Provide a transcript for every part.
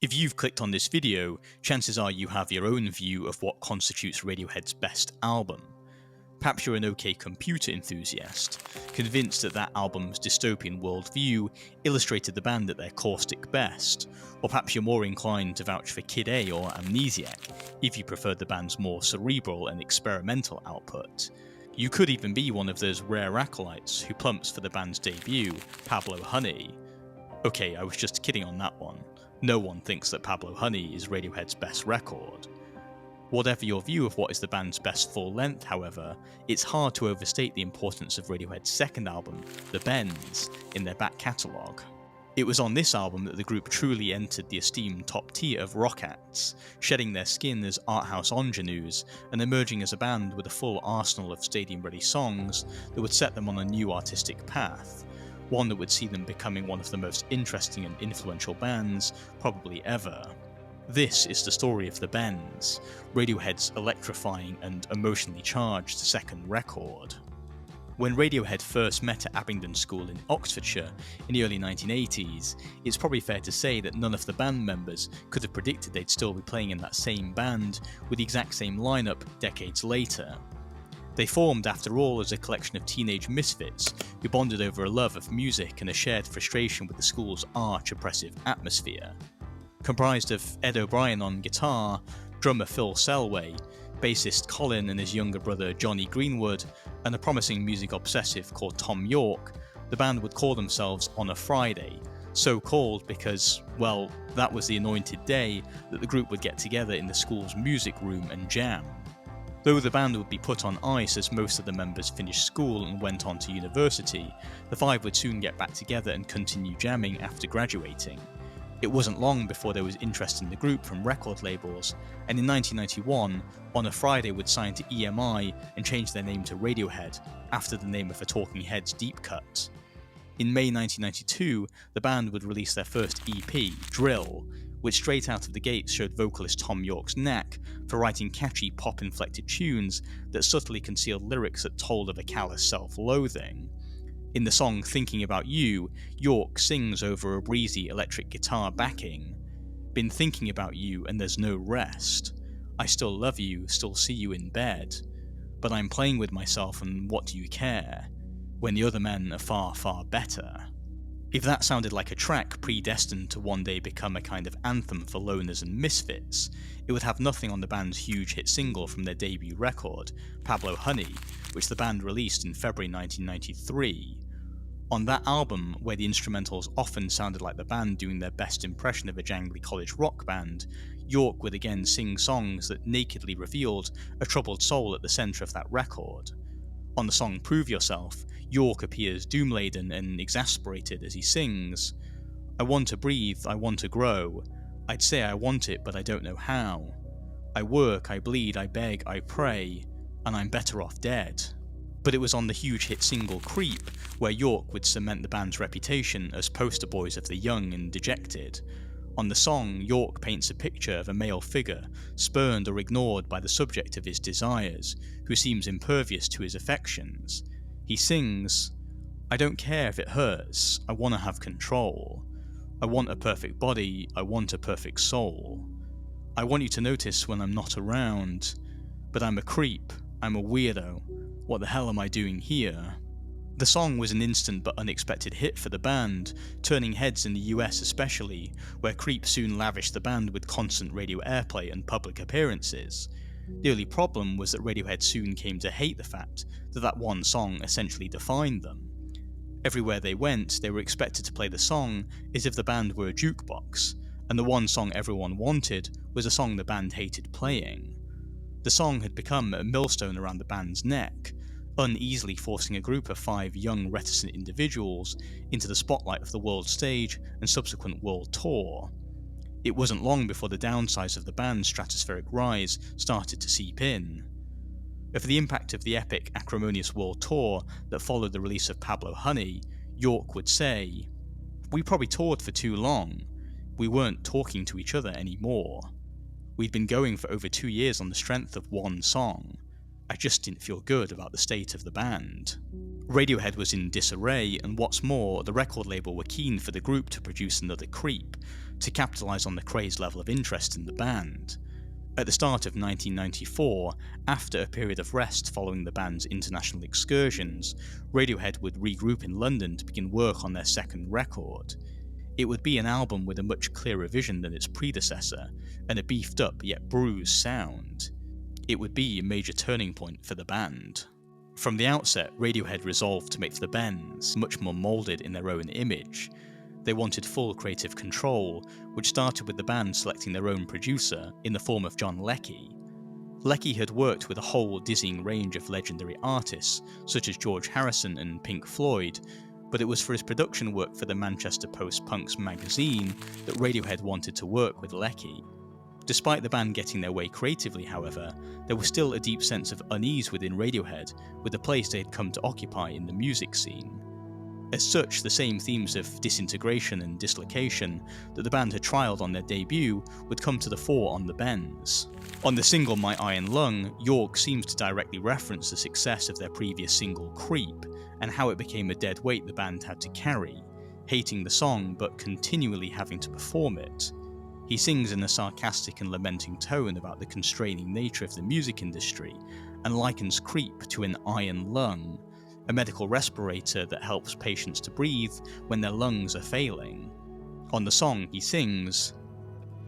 If you've clicked on this video, chances are you have your own view of what constitutes Radiohead's best album. Perhaps you're an OK Computer enthusiast, convinced that that album's dystopian worldview illustrated the band at their caustic best, or perhaps you're more inclined to vouch for Kid A or Amnesiac if you preferred the band's more cerebral and experimental output. You could even be one of those rare acolytes who plumps for the band's debut, Pablo Honey. Okay, I was just kidding on that one. No one thinks that Pablo Honey is Radiohead's best record. Whatever your view of what is the band's best full length, however, it's hard to overstate the importance of Radiohead's second album, The Bends, in their back catalogue. It was on this album that the group truly entered the esteemed top tier of rock acts, shedding their skin as art house ingenues and emerging as a band with a full arsenal of stadium-ready songs that would set them on a new artistic path, one that would see them becoming one of the most interesting and influential bands probably ever. This is the story of The Bends, Radiohead's electrifying and emotionally charged second record. When Radiohead first met at Abingdon School in Oxfordshire in the early 1980s, it's probably fair to say that none of the band members could have predicted they'd still be playing in that same band with the exact same lineup decades later. They formed, after all, as a collection of teenage misfits who bonded over a love of music and a shared frustration with the school's arch-oppressive atmosphere. Comprised of Ed O'Brien on guitar, drummer Phil Selway, bassist Colin and his younger brother Johnny Greenwood, and a promising music obsessive called Thom Yorke, the band would call themselves On a Friday, so called because, well, that was the anointed day that the group would get together in the school's music room and jam. Though the band would be put on ice as most of the members finished school and went on to university, the five would soon get back together and continue jamming after graduating. It wasn't long before there was interest in the group from record labels, and in 1991, On a Friday would sign to EMI and change their name to Radiohead, after the name of a Talking Heads deep cut. In May 1992, the band would release their first EP, Drill, which straight out of the gate showed vocalist Thom Yorke's knack for writing catchy pop-inflected tunes that subtly concealed lyrics that told of a callous self-loathing. In the song Thinking About You, Yorke sings over a breezy electric guitar backing, "Been thinking about you and there's no rest. I still love you, still see you in bed. But I'm playing with myself and what do you care? When the other men are far, far better." If that sounded like a track predestined to one day become a kind of anthem for loners and misfits, it would have nothing on the band's huge hit single from their debut record, Pablo Honey, which the band released in February 1993. On that album, where the instrumentals often sounded like the band doing their best impression of a jangly college rock band, Yorke would again sing songs that nakedly revealed a troubled soul at the centre of that record. On the song Prove Yourself, Yorke appears doom-laden and exasperated as he sings, "I want to breathe, I want to grow. I'd say I want it, but I don't know how. I work, I bleed, I beg, I pray, and I'm better off dead." But it was on the huge hit single Creep where Yorke would cement the band's reputation as poster boys of the young and dejected. On the song, Yorke paints a picture of a male figure, spurned or ignored by the subject of his desires, who seems impervious to his affections. He sings, "I don't care if it hurts, I want to have control. I want a perfect body, I want a perfect soul. I want you to notice when I'm not around, but I'm a creep, I'm a weirdo. What the hell am I doing here?" The song was an instant but unexpected hit for the band, turning heads in the US especially, where Creep soon lavished the band with constant radio airplay and public appearances. The only problem was that Radiohead soon came to hate the fact that that one song essentially defined them. Everywhere they went, they were expected to play the song as if the band were a jukebox, and the one song everyone wanted was a song the band hated playing. The song had become a millstone around the band's neck, uneasily forcing a group of five young reticent individuals into the spotlight of the world stage and subsequent world tour. It wasn't long before the downsides of the band's stratospheric rise started to seep in. Of the impact of the epic, acrimonious world tour that followed the release of Pablo Honey, Yorke would say, "We probably toured for too long. We weren't talking to each other anymore. We'd been going for over 2 years on the strength of one song. I just didn't feel good about the state of the band." Radiohead was in disarray, and what's more, the record label were keen for the group to produce another Creep, to capitalise on the crazed level of interest in the band. At the start of 1994, after a period of rest following the band's international excursions, Radiohead would regroup in London to begin work on their second record. It would be an album with a much clearer vision than its predecessor, and a beefed up yet bruised sound. It would be a major turning point for the band. From the outset, Radiohead resolved to make the Bends much more moulded in their own image. They wanted full creative control, which started with the band selecting their own producer in the form of John Leckie. Leckie had worked with a whole dizzying range of legendary artists, such as George Harrison and Pink Floyd, but it was for his production work for the Manchester Post-Punk's magazine that Radiohead wanted to work with Leckie. Despite the band getting their way creatively, however, there was still a deep sense of unease within Radiohead with the place they had come to occupy in the music scene. As such, the same themes of disintegration and dislocation that the band had trialled on their debut would come to the fore on the Bends. On the single My Iron Lung, Yorke seems to directly reference the success of their previous single Creep, and how it became a dead weight the band had to carry, hating the song but continually having to perform it. He sings in a sarcastic and lamenting tone about the constraining nature of the music industry, and likens Creep to an iron lung, a medical respirator that helps patients to breathe when their lungs are failing. On the song, he sings,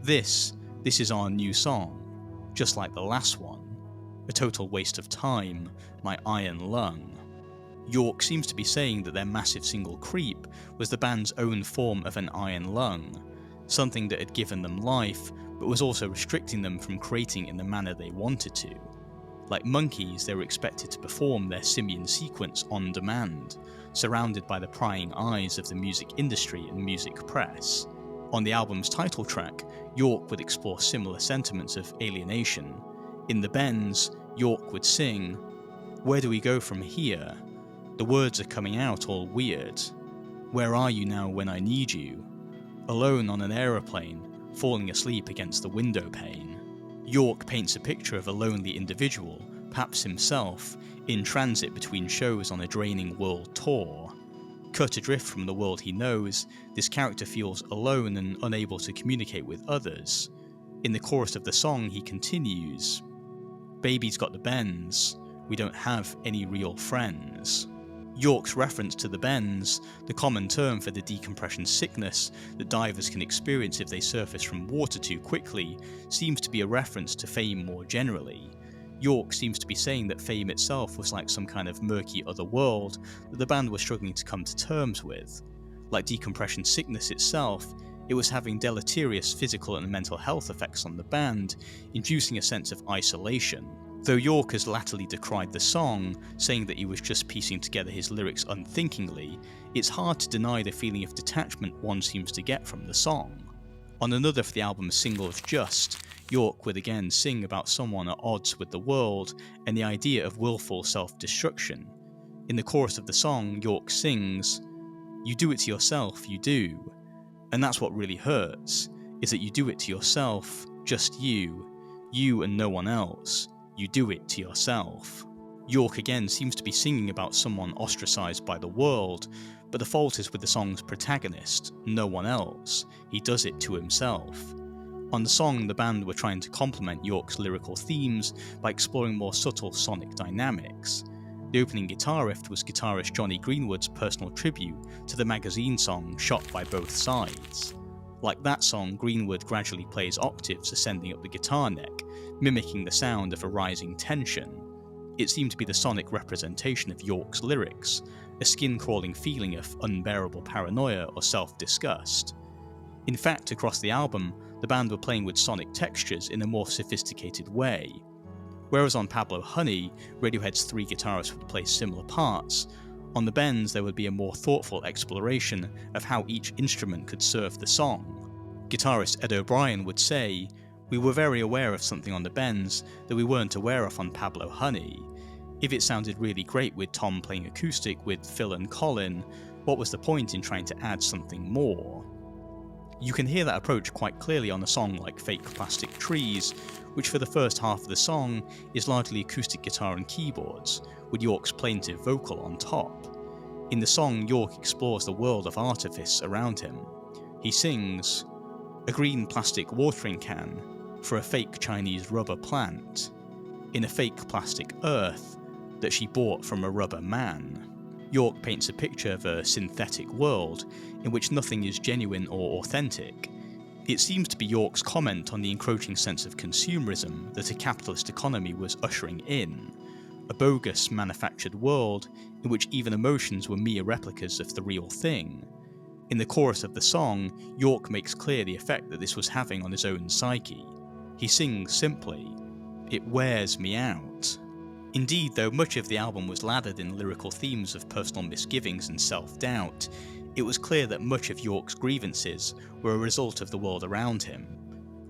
This is our new song, just like the last one. A total waste of time, my iron lung. Yorke seems to be saying that their massive single Creep was the band's own form of an iron lung, something that had given them life, but was also restricting them from creating in the manner they wanted to. Like monkeys, they were expected to perform their simian sequence on demand, surrounded by the prying eyes of the music industry and music press. On the album's title track, Yorke would explore similar sentiments of alienation. In the Bends, Yorke would sing, Where do we go from here? The words are coming out all weird. Where are you now when I need you? Alone on an aeroplane, falling asleep against the window pane. Yorke paints a picture of a lonely individual, perhaps himself, in transit between shows on a draining world tour. Cut adrift from the world he knows, this character feels alone and unable to communicate with others. In the chorus of the song, he continues, Baby's got the bends, we don't have any real friends. Yorke's reference to the bends, the common term for the decompression sickness that divers can experience if they surface from water too quickly, seems to be a reference to fame more generally. Yorke seems to be saying that fame itself was like some kind of murky other world that the band was struggling to come to terms with. Like decompression sickness itself, it was having deleterious physical and mental health effects on the band, inducing a sense of isolation. Though Yorke has latterly decried the song, saying that he was just piecing together his lyrics unthinkingly, it's hard to deny the feeling of detachment one seems to get from the song. On another of the album's singles, Just, Yorke would again sing about someone at odds with the world and the idea of willful self-destruction. In the chorus of the song, Yorke sings, You do it to yourself, you do. And that's what really hurts, is that you do it to yourself, just you and no one else. You do it to yourself. Yorke again seems to be singing about someone ostracised by the world, but the fault is with the song's protagonist, no one else. He does it to himself. On the song, the band were trying to complement Yorke's lyrical themes by exploring more subtle sonic dynamics. The opening guitar riff was guitarist Jonny Greenwood's personal tribute to the magazine song Shot by Both Sides. Like that song, Greenwood gradually plays octaves ascending up the guitar neck, mimicking the sound of a rising tension. It seemed to be the sonic representation of Yorke's lyrics, a skin-crawling feeling of unbearable paranoia or self-disgust. In fact, across the album, the band were playing with sonic textures in a more sophisticated way. Whereas on Pablo Honey, Radiohead's three guitarists would play similar parts, on the Bends there would be a more thoughtful exploration of how each instrument could serve the song. Guitarist Ed O'Brien would say, We were very aware of something on the Bends that we weren't aware of on Pablo Honey. If it sounded really great with Thom playing acoustic with Phil and Colin, what was the point in trying to add something more? You can hear that approach quite clearly on a song like Fake Plastic Trees, which for the first half of the song is largely acoustic guitar and keyboards, with Yorke's plaintive vocal on top. In the song, Yorke explores the world of artifice around him. He sings, a green plastic watering can for a fake Chinese rubber plant, in a fake plastic earth that she bought from a rubber man. Yorke paints a picture of a synthetic world in which nothing is genuine or authentic. It seems to be Yorke's comment on the encroaching sense of consumerism that a capitalist economy was ushering in, a bogus manufactured world in which even emotions were mere replicas of the real thing. In the chorus of the song, Yorke makes clear the effect that this was having on his own psyche. He sings simply, "It wears me out." Indeed, though much of the album was lathered in lyrical themes of personal misgivings and self-doubt, it was clear that much of Yorke's grievances were a result of the world around him.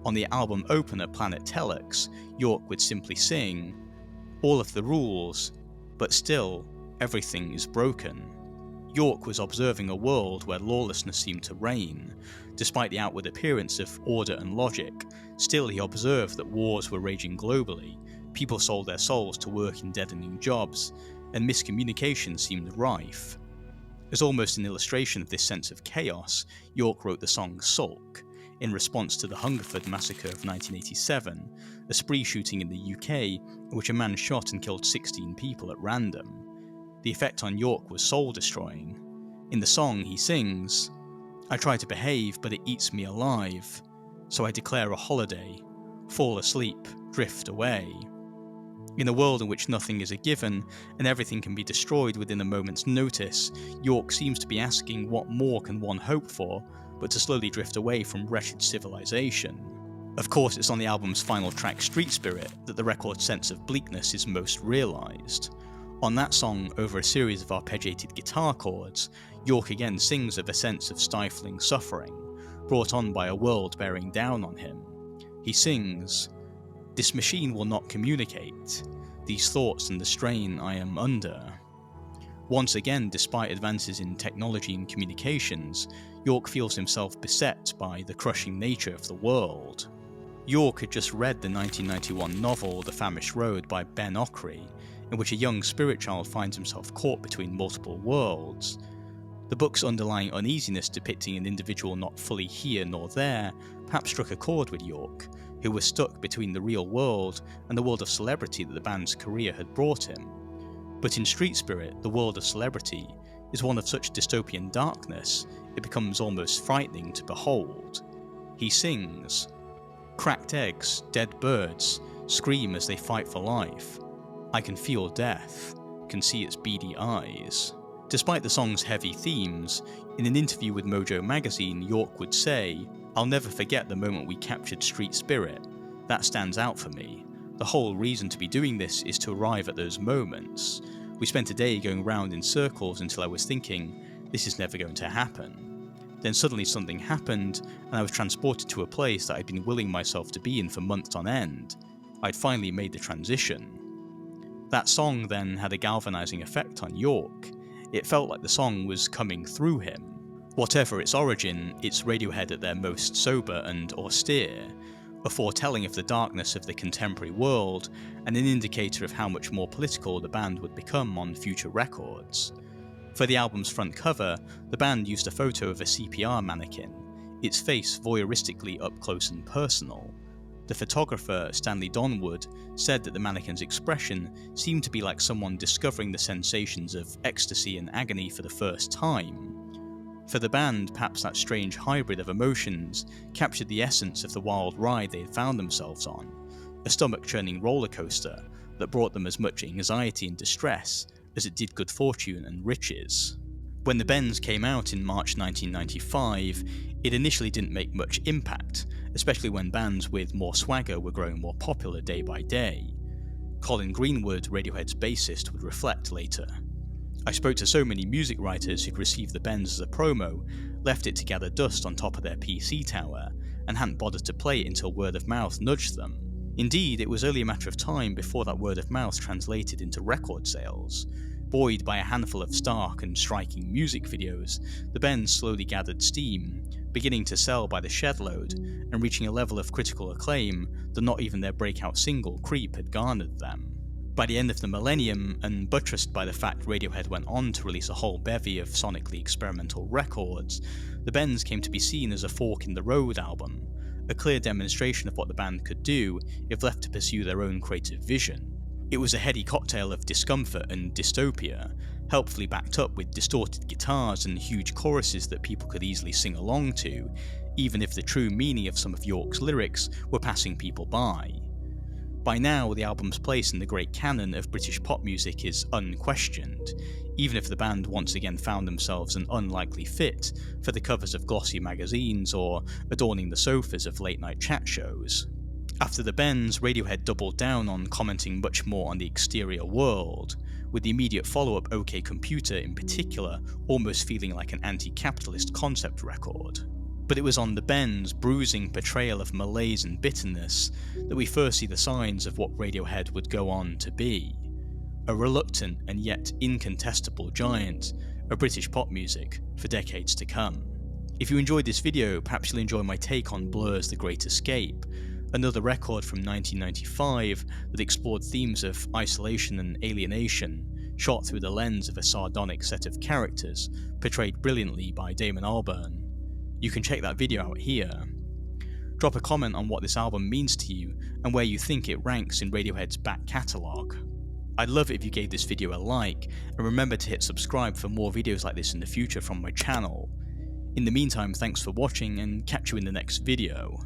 On the album opener Planet Telex, Yorke would simply sing, "All of the rules, but still, everything is broken." Yorke was observing a world where lawlessness seemed to reign. Despite the outward appearance of order and logic, still he observed that wars were raging globally, people sold their souls to work in deadening jobs, and miscommunication seemed rife. As almost an illustration of this sense of chaos, Yorke wrote the song Sulk, in response to the Hungerford massacre of 1987, a spree shooting in the UK in which a man shot and killed 16 people at random. The effect on Yorke was soul-destroying. In the song he sings, "I try to behave, but it eats me alive, so I declare a holiday, fall asleep, drift away." In a world in which nothing is a given, and everything can be destroyed within a moment's notice, Yorke seems to be asking what more can one hope for, but to slowly drift away from wretched civilization. Of course, it's on the album's final track, Street Spirit, that the record's sense of bleakness is most realised. On that song, over a series of arpeggiated guitar chords, Yorke again sings of a sense of stifling suffering, brought on by a world bearing down on him. He sings, "This machine will not communicate, these thoughts and the strain I am under." Once again, despite advances in technology and communications, Yorke feels himself beset by the crushing nature of the world. Yorke had just read the 1991 novel The Famished Road by Ben Okri, in which a young spirit child finds himself caught between multiple worlds. The book's underlying uneasiness depicting an individual not fully here nor there perhaps struck a chord with Yorke, who was stuck between the real world and the world of celebrity that the band's career had brought him. But in Street Spirit, the world of celebrity is one of such dystopian darkness, it becomes almost frightening to behold. He sings, "Cracked eggs, dead birds, scream as they fight for life. I can feel death, can see its beady eyes." Despite the song's heavy themes, in an interview with Mojo magazine, Yorke would say, "I'll never forget the moment we captured Street Spirit. That stands out for me. The whole reason to be doing this is to arrive at those moments. We spent a day going round in circles until I was thinking, this is never going to happen. Then suddenly something happened, and I was transported to a place that I'd been willing myself to be in for months on end. I'd finally made the transition." That song then had a galvanizing effect on Yorke. It felt like the song was coming through him. Whatever its origin, it's Radiohead at their most sober and austere, a foretelling of the darkness of the contemporary world, and an indicator of how much more political the band would become on future records. For the album's front cover, the band used a photo of a CPR mannequin, its face voyeuristically up close and personal. The photographer, Stanley Donwood, said that the mannequin's expression seemed to be like someone discovering the sensations of ecstasy and agony for the first time. For the band, perhaps that strange hybrid of emotions captured the essence of the wild ride they had found themselves on, a stomach-churning roller coaster that brought them as much anxiety and distress as it did good fortune and riches. When The Bends came out in March 1995, it initially didn't make much impact, especially when bands with more swagger were growing more popular day by day. Colin Greenwood, Radiohead's bassist, would reflect later. "I spoke to so many music writers who'd received The Bends as a promo, left it to gather dust on top of their PC tower, and hadn't bothered to play it until word of mouth nudged them. Indeed, it was only a matter of time before that word of mouth translated into record sales. Buoyed by a handful of stark and striking music videos, The Bends slowly gathered steam, beginning to sell by the shed load, and reaching a level of critical acclaim that not even their breakout single, Creep, had garnered them." By the end of the millennium, and buttressed by the fact Radiohead went on to release a whole bevy of sonically experimental records, the Bends came to be seen as a fork in the road album, a clear demonstration of what the band could do if left to pursue their own creative vision. It was a heady cocktail of discomfort and dystopia, helpfully backed up with distorted guitars and huge choruses that people could easily sing along to, even if the true meaning of some of Yorke's lyrics were passing people by. By now, the album's place in the great canon of British pop music is unquestioned, even if the band once again found themselves an unlikely fit for the covers of glossy magazines or adorning the sofas of late-night chat shows. After the Bends, Radiohead doubled down on commenting much more on the exterior world, with the immediate follow-up OK Computer in particular almost feeling like an anti-capitalist concept record. But it was on the Bends' bruising portrayal of malaise and bitterness that we first see the signs of what Radiohead would go on to be. A reluctant and yet incontestable giant of British pop music for decades to come. If you enjoyed this video, perhaps you'll enjoy my take on Blur's The Great Escape, another record from 1995 that explored themes of isolation and alienation, shot through the lens of a sardonic set of characters, portrayed brilliantly by Damon Albarn. You can check that video out here. Drop a comment on what this album means to you and where you think it ranks in Radiohead's back catalogue. I'd love it if you gave this video a like, and remember to hit subscribe for more videos like this in the future from my channel. In the meantime, thanks for watching and catch you in the next video.